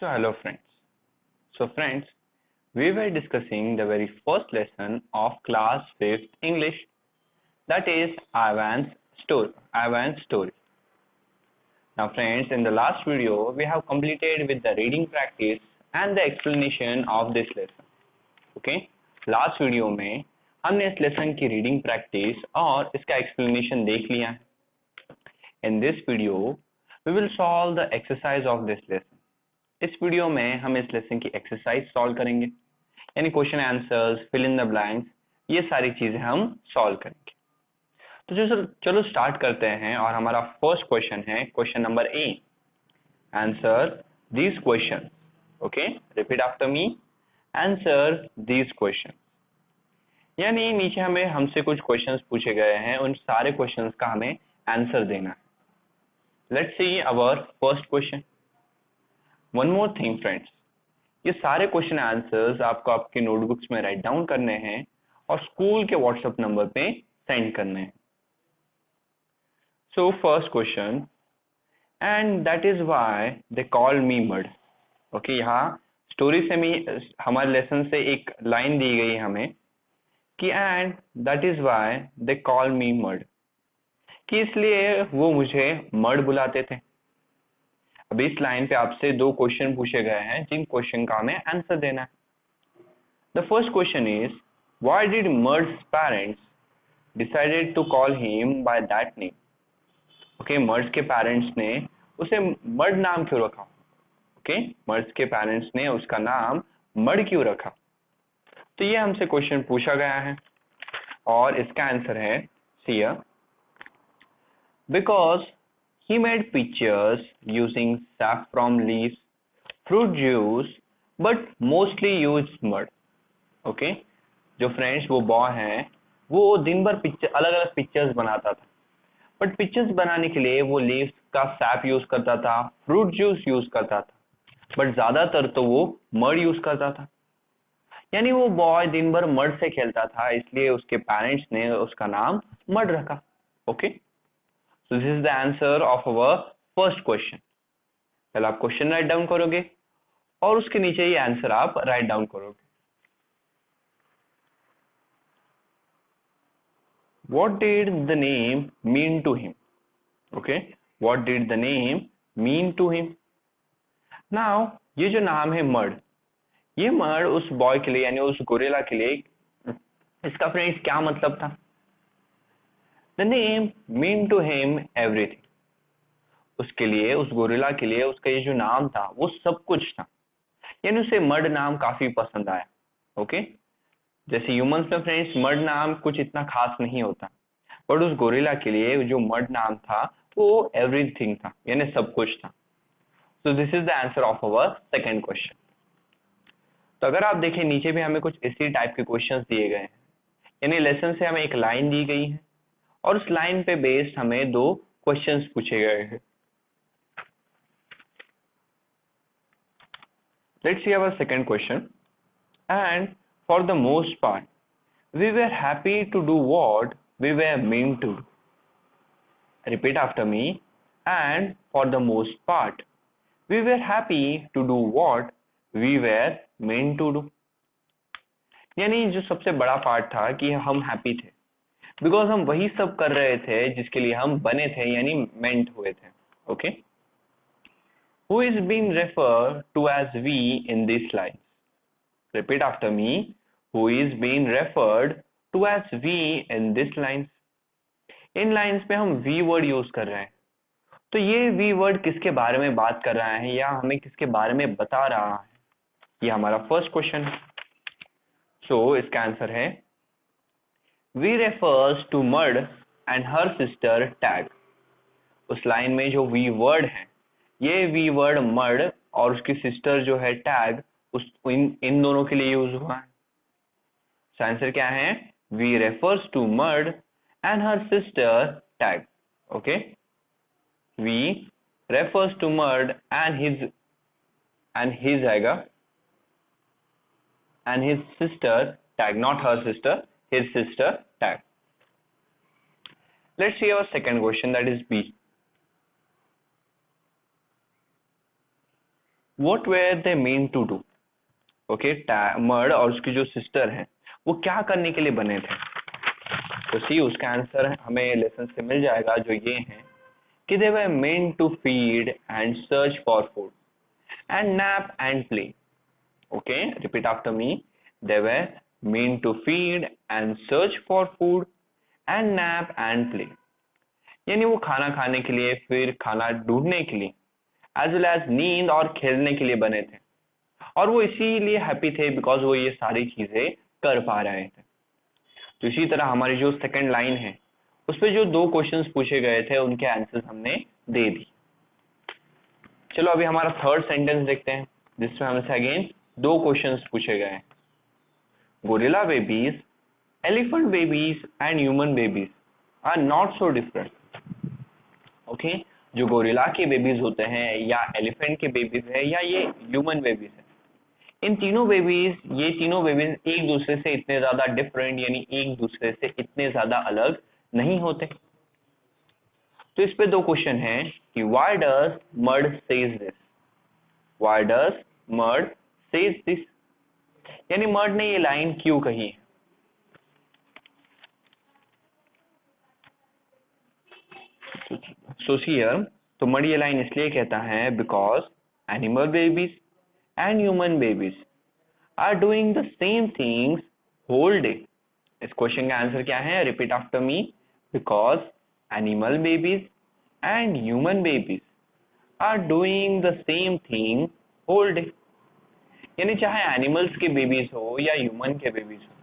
So hello friends. So friends, we were discussing the very first lesson of class 5th English, that is Ivan's story. Now friends, in the last video we have completed with the reading practice and the explanation of this lesson. Okay? Last video में हमने इस lesson की reading practice और इसका explanation देख लिया है. In this video we will solve the exercise of this lesson. इस वीडियो में हम इस लेसन की एक्सरसाइज सॉल्व करेंगे, यानी question answers, fill in the blanks, ये सारी चीजें हम सॉल्व करेंगे. तो चलो स्टार्ट करते हैं और हमारा फर्स्ट क्वेश्चन है question number A. Answer these question. Okay, repeat after me. Answer these question. यानी नीचे हमें हमसे कुछ क्वेश्चंस पूछे गए हैं, उन सारे क्वेश्चंस का हमें आंसर देना है. Let's see our first question. One more thing friends, ये सारे क्वेश्चन आंसर्स आपको आपके नोटबुक्स में राइट डाउन करने हैं और स्कूल के व्हाट्सएप नंबर पे सेंड करने हैं. So first question, and that is why they call me mud. Okay, यहाँ स्टोरी से हमारे लेसन से एक लाइन दी गई हमें कि and that is why they call me mud, कि इसलिए वो मुझे मड बुलाते थे. अब इस लाइन पे आपसे दो क्वेश्चन पूछे गए हैं जिन क्वेश्चन का हमें आंसर देना है. The first question is, why did Murd's parents decided to call him by that name. Okay, Murd's के पेरेंट्स ने उसे मर्ड नाम क्यों रखा. ओके, मर्ड्स के पेरेंट्स ने उसका नाम मर्ड क्यों रखा. तो ये हमसे क्वेश्चन पूछा गया है और इसका आंसर है सी, because he made pictures using saffron leaves, fruit juice, but mostly used mud. Okay, जो फ्रेंड्स वो बॉय हैं वो दिन भर अलग अलग पिक्चर्स बनाता था, बट पिक्चर्स बनाने के लिए वो लीव्स का सैप यूज करता था, फ्रूट जूस यूज करता था, बट ज्यादातर तो वो मड यूज करता था. यानी वो बॉय दिन भर मड से खेलता था, इसलिए उसके पेरेंट्स ने उसका नाम मड रखा. Okay, so this is the answer of our first question. पहले आप क्वेश्चन राइट डाउन करोगे और उसके नीचे ये आंसर आप राइट डाउन करोगे. What did the name mean to him? Okay, what did the name mean to him? Now ये जो नाम है मर्ड, ये मर्ड उस बॉय के लिए यानी उस गोरिल्ला के लिए इसका फ्रेंड्स क्या मतलब था. The name mean to him everything. उसके लिए, उस गोरिल्ला के लिए उसका ये जो नाम था वो सब कुछ था, यानी उसे मर्ड नाम काफी पसंद आया. ओके, जैसे ह्यूमंस में फ्रेंड्स मर्ड नाम कुछ इतना खास नहीं होता, बट उस गोरिल्ला के लिए जो मर्ड नाम था वो एवरीथिंग था, यानी सब कुछ था. So this is the answer of our second question. तो अगर आप देखें नीचे भी हमें कुछ इसी टाइप के क्वेश्चंस दिए गए हैं, यानी लेसन से हमें एक लाइन दी गई है और उस लाइन पे बेस्ड हमें दो क्वेश्चंस पूछे गए हैं. Let's see our second question. And for the most part, we were happy to do what we were meant to do. Repeat after me. And for the most part, we were happy to do what we were meant to do. यानी जो सबसे बड़ा part था कि हम happy थे because हम वही सब कर रहे थे जिसके लिए हम बने थे, यानी मेंट हुए थे. Okay, who is being referred to as we in these lines? Repeat after me. Who is being referred to as we in these lines? In lines पे हम वी वर्ड यूज कर रहे हैं, तो ये वी वर्ड किसके बारे में बात कर रहा है या हमें किसके बारे में बता रहा है, ये हमारा फर्स्ट क्वेश्चन है. सो इसका आंसर है we refers to Mud and her sister Tag. उस लाइन में जो वी वर्ड है, ये वी वर्ड मर्ड और उसकी सिस्टर जो है टैग, उस इन दोनों के लिए यूज हुआ है. आंसर क्या है? We refers to Murd and her sister Tag. Okay, we refers to Murd and his आएगा and his sister Tag, not her sister, his sister Tag. Let's see our second question, that is B. What were they mean to do? Okay, Murd और उसकी जो sister है वो क्या करने के लिए बने थे? तो सी उसका आंसर हमें लेसन से मिल जाएगा, जो ये है कि they were meant to feed and search for food and nap and play. Okay, repeat after me. They were meant to feed and search for food and nap and play. यानी वो खाना खाने के लिए, फिर खाना ढूंढने के लिए, एज वेल एज नींद और खेलने के लिए बने थे। और वो इसीलिए हैप्पी थे बिकॉज वो ये सारी चीजें कर पा रहे थे। तो इसी तरह हमारी जो सेकंड लाइन है उस पे जो दो क्वेश्चंस पूछे गए थे उनके आंसर्स हमने दे दी। चलो अभी हमारा थर्ड सेंटेंस देखते हैं, जिसमें हमसे अगेन दो क्वेश्चंस पूछे गए हैं। Gorilla babies, elephant babies and human babies are not so different. Okay, जो गोरिल्ला के बेबीज होते हैं या एलिफेंट के बेबीज है या ये ह्यूमन बेबीज है, इन तीनों बेबीज, ये तीनों बेबीज एक दूसरे से इतने ज्यादा डिफरेंट यानी एक दूसरे से इतने ज्यादा अलग नहीं होते। तो इस पे दो क्वेश्चन है कि why does Mud says this, why does Mud says this, यानी मर्ड ने ये लाइन क्यों कही है। सो हियर, तो मर्ड ये लाइन इसलिए कहता है because animal babies and human babies are doing the same things whole day. इस क्वेश्चन का आंसर क्या है? Repeat after me. Because animal babies and human babies are doing the same thing whole day। यानी चाहे animals के babies हो या human के बेबीज हो,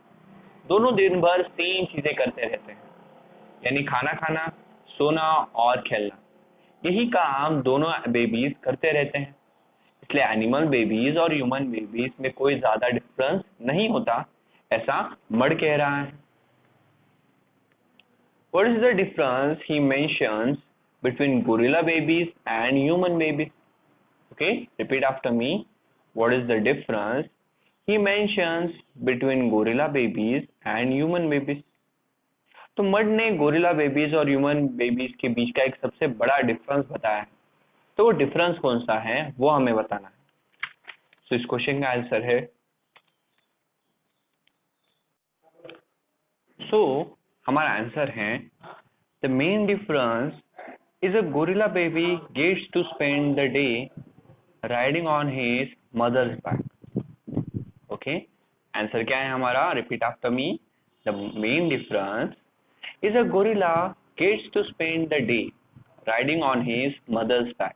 दोनों दिन भर सेम चीजें करते रहते हैं, यानी खाना खाना, सोना और खेलना, यही काम दोनों बेबीज करते रहते हैं। इसलिए एनिमल बेबीज और ह्यूमन बेबीज में कोई ज्यादा डिफरेंस नहीं होता, ऐसा मर्ड कह रहा है। What is the difference he mentions between gorilla babies and human babies? Okay, repeat after me. What is the difference he mentions between gorilla babies and human babies? तो मड ने gorilla babies और human babies के बीच का एक सबसे बड़ा difference बताया है। तो वो डिफरेंस कौन सा है वो हमें बताना है। तो इस क्वेश्चन का आंसर है, हमारा आंसर है the main difference is a gorilla baby gets to spend the day riding on his mother's back। Okay, answer क्या है हमारा? Repeat after me. The main difference is a gorilla gets to spend the day riding on his mother's back।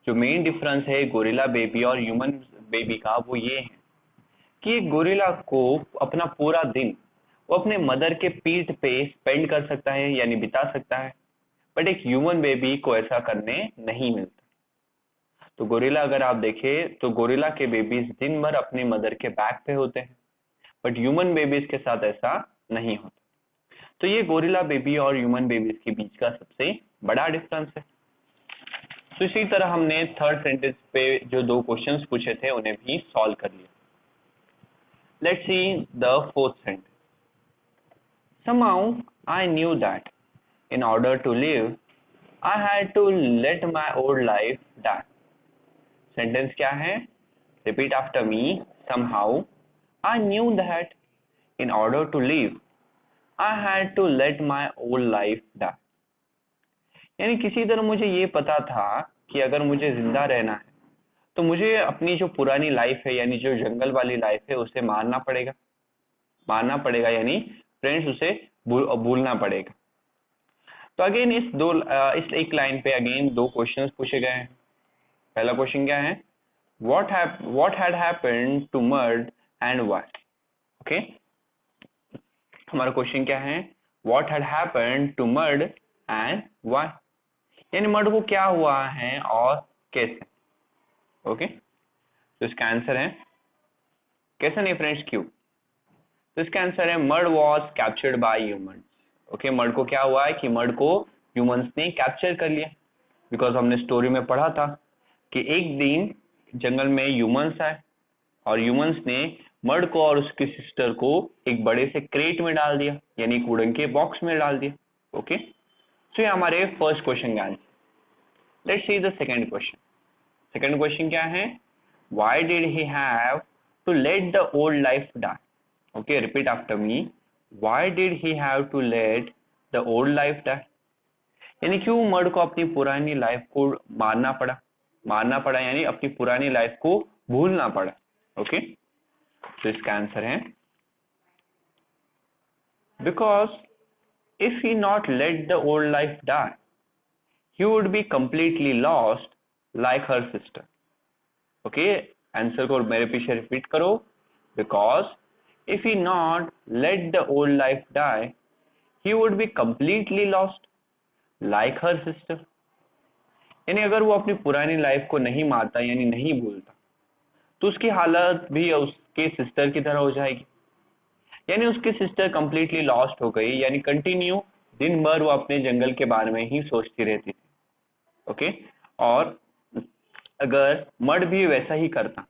जो main difference है gorilla baby और human baby का वो ये है कि एक गोरिल्ला को अपना पूरा दिन वो अपने मदर के पीठ पे स्पेंड कर सकता है यानी बिता सकता है, बट एक ह्यूमन बेबी को ऐसा करने नहीं मिलता। तो गोरिल्ला अगर आप देखें तो गोरिल्ला के बेबीज दिन भर अपनी मदर के बैक पे होते हैं, बट ह्यूमन बेबीज के साथ ऐसा नहीं होता। तो ये गोरिल्ला बेबी और ह्यूमन बेबीज के बीच का सबसे बड़ा डिफरेंस है। तो इसी तरह हमने थर्ड सेंटेंस पे जो दो क्वेश्चंस पूछे थे उन्हें भी सॉल्व कर लिया। Let's see the fourth sentence. Somehow I knew that in order to live, I had to let my old life die। Sentence क्या है? Repeat after me. Somehow I knew that in order to live, I had to let my old life die। यानी किसी तरह मुझे ये पता था कि अगर मुझे जिंदा रहना है तो मुझे अपनी जो पुरानी लाइफ है यानी जो जंगल वाली लाइफ है उसे मारना पड़ेगा यानी फ्रेंड्स उसे भूलना पड़ेगा। तो अगेन इस एक लाइन पे अगेन दो क्वेश्चंस पूछे गए हैं। पहला क्वेश्चन क्या है? what had happened to Mud and why। Okay, हमारा क्वेश्चन क्या है? what had happened to Mud and why, यानी मर्ड को क्या हुआ है और कैसे। ओके, तो इसका आंसर है कैसे नहीं फ्रेंड्स, क्यों। तो इसका आंसर है Mud was captured by humans. Okay, Mud को क्या हुआ है कि मर्ड को ह्यूमंस ने कैप्चर कर लिया, बिकॉज हमने स्टोरी में पढ़ा था कि एक दिन जंगल में ह्यूमंस आए और ह्यूमंस ने मर्ड को और उसकी सिस्टर को एक बड़े से क्रेट में डाल दिया यानी वुडन के बॉक्स में डाल दिया। ओके, सो ये हमारे फर्स्ट क्वेश्चन का answer. Let's see the second question. Second question क्या है, why did he have to let the old life die? Okay, repeat after me, why did he have to let the old life die? यानी क्यों mud को अपनी पुरानी life को मारना पड़ा यानी अपनी पुरानी लाइफ को भूलना पड़ा। ओके, तो इसका आंसर है because if he not let the old life die he would be completely lost like her sister. Okay, answer को मेरे पीछे रिपीट करो, because if he not let the old life die he would be completely lost like her sister. यानी अगर वो अपनी पुरानी life को नहीं मारता यानी नहीं भूलता तो उसकी हालत भी उसके सिस्टर की तरह हो जाएगी, यानी उसकी सिस्टर कंप्लीटली लॉस्ट हो गई, यानी कंटिन्यू दिन भर वो अपने जंगल के बारे में ही सोचती रहती थी। ओके, और अगर मर्ड भी वैसा ही करता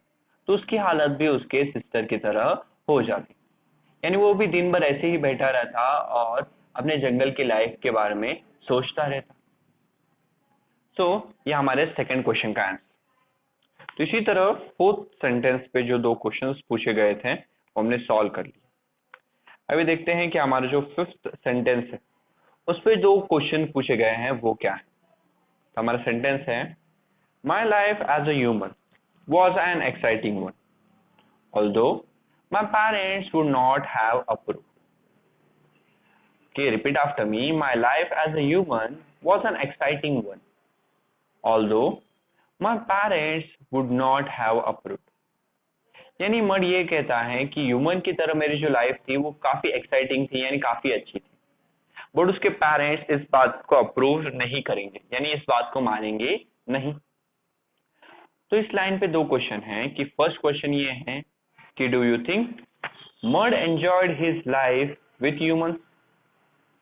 तो उसकी हालत भी उसके सिस्टर की तरह हो जाती, यानी वो भी दिन भर ऐसे ही बैठा रहता और अपने जंगल की लाइफ के बारे में सोचता रहता। सो ये हमारे सेकंड क्वेश्चन का आंसर। तो इसी तरह फोर्थ सेंटेंस पे जो दो क्वेश्चंस पूछे गए थे वो हमने सॉल्व कर लिए। अभी देखते हैं कि हमारा जो फिफ्थ सेंटेंस है उस पे दो क्वेश्चन पूछे गए हैं वो क्या है। तो हमारा सेंटेंस है, my life as a human was an exciting one although my parents would not have approved. Okay, repeat after me. My life as a human was an exciting one, although my parents would not have approved. यानी Mud ये कहता है कि human की तरह मेरी जो life थी वो काफी एक्साइटिंग थी, यानी काफी अच्छी थी, बट उसके पेरेंट्स इस बात को अप्रूव नहीं करेंगे, यानी इस बात को मानेंगे नहीं। तो इस लाइन पे दो क्वेश्चन हैं कि फर्स्ट क्वेश्चन ये है कि do you think Mud enjoyed his life with humans?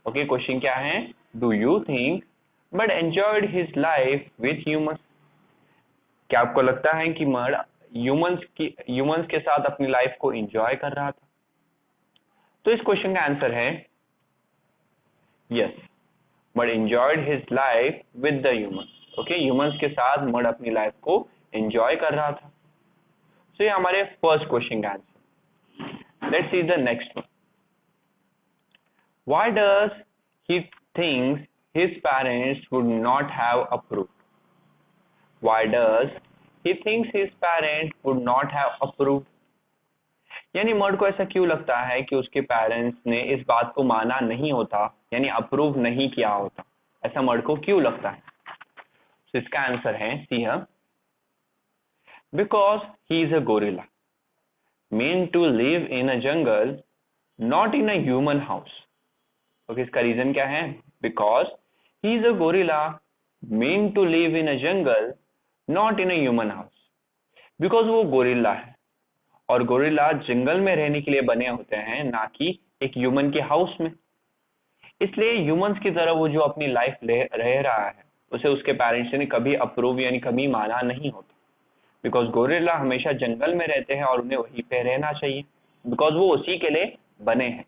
Okay, question क्या है, do you think Mud enjoyed his life with humans? क्या आपको लगता है कि मर्ड ह्यूमंस के साथ अपनी लाइफ को एंजॉय कर रहा था? तो इस क्वेश्चन का आंसर है yes, Mud enjoyed his life with the humans. Okay, humans के साथ मर्ड अपनी लाइफ को एंजॉय कर रहा था। सो ये हमारे फर्स्ट क्वेश्चन का answer. Let's see the next one. Why does he think his parents would not have approved? Why does he thinks his parents would not have approved? यानी Mud को ऐसा क्यों लगता है कि उसके पेरेंट्स ने इस बात को माना नहीं होता, यानी अप्रूव नहीं किया होता, ऐसा मर्ड को क्यों लगता है? तो इसका आंसर है see here, because he is a gorilla meant to live in a jungle, not in a human house. Okay, इसका रीजन क्या है? Because he is a gorilla meant to live in a jungle, not in a human house. Because वो gorilla है और gorilla जंगल में रहने के लिए बने होते हैं, ना कि एक ह्यूमन के हाउस में। इसलिए ह्यूमंस की तरह वो जो अपनी लाइफ रह रहा है उसे उसके पेरेंट्स ने कभी अप्रूव यानी कभी माना नहीं होता, बिकॉज गोरिल्ला हमेशा जंगल में रहते हैं और उन्हें वहीं पे रहना चाहिए, बिकॉज वो उसी के लिए बने हैं,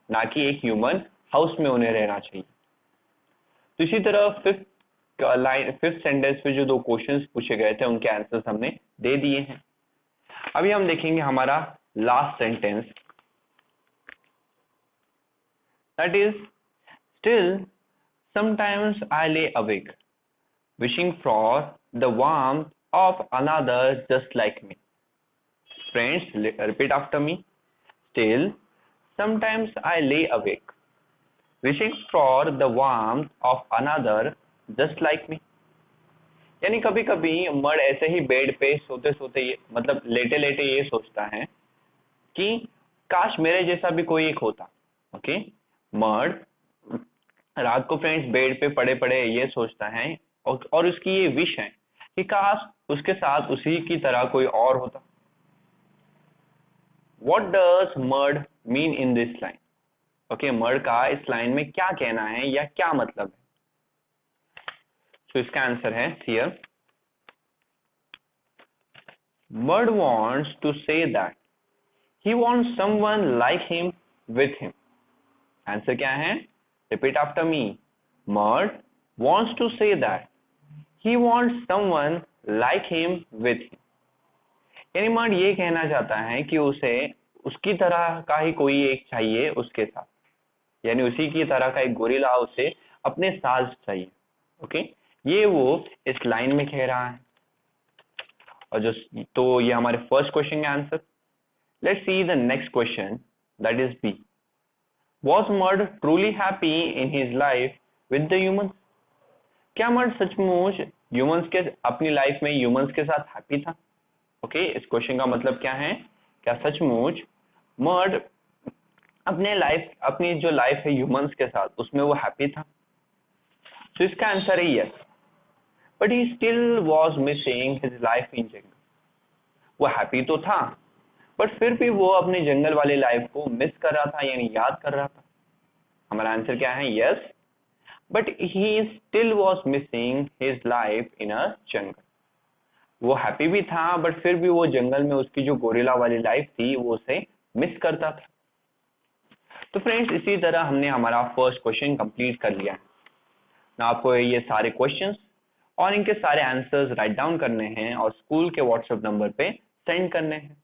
ना कि एक ह्यूमन हाउस में उन्हें रहना चाहिए। तो इसी तरह फिफ्थ सेंटेंस पे जो दो क्वेश्चंस पूछे गए थे उनके आंसर्स हमने दे दिए हैं। अभी हम देखेंगे हमारा last sentence, that is still sometimes I lay awake wishing for the warmth of another just like me. Friends, repeat after me. Still, sometimes I lay awake, wishing for the warmth of another just like me. यानी कभी कभी mud ऐसे ही bed पे सोते सोते मतलब लेटे लेटे ये सोचता है कि काश मेरे जैसा भी कोई एक होता। ओके, मर्ड रात को फ्रेंड्स बेड पे पड़े पड़े ये सोचता है और उसकी ये विश है कि काश उसके साथ उसी की तरह कोई और होता। What does murd mean in this line? Okay, Mud का इस लाइन में क्या कहना है या क्या मतलब है? तो इसका आंसर है here, Mud wants to say that he wants someone like him with him. Answer क्या है? Repeat after me. Mud wants to say that he wants someone like him with him. यानी मर्ड ये कहना चाहता है कि उसे उसकी तरह का ही कोई एक चाहिए उसके साथ, यानी उसी की तरह का एक गोरिल्ला उसे अपने साथ चाहिए। ओके, ये वो इस लाइन में कह रहा है। और जो तो ये हमारे फर्स्ट क्वेश्चन का answer. Let's see the next question, that is B. Was Mud truly happy in his life with the humans? क्या मर्ड सचमुच ह्यूमंस के अपनी लाइफ में ह्यूमंस के साथ हैप्पी था? ओके, इस क्वेश्चन का मतलब क्या है, क्या सचमुच मर्ड अपनी जो लाइफ है ह्यूमंस के साथ उसमें वो हैप्पी था? तो इसका आंसर है yes, but he still was missing his life in jungle. वो हैप्पी तो था, बट फिर भी वो अपने जंगल वाली लाइफ को मिस कर रहा था, यानी याद कर रहा था। हमारा आंसर क्या है, yes, but he still was missing his life in a jungle. वो हैप्पी भी था, बट फिर भी वो जंगल में उसकी जो गोरिल्ला वाली लाइफ थी वो उसे मिस करता था। तो फ्रेंड्स, इसी तरह हमने हमारा फर्स्ट क्वेश्चन कंप्लीट कर लिया है ना। आपको ये सारे क्वेश्चंस और इनके सारे आंसर्स राइट डाउन करने हैं और स्कूल के व्हाट्सएप नंबर पे सेंड करने हैं।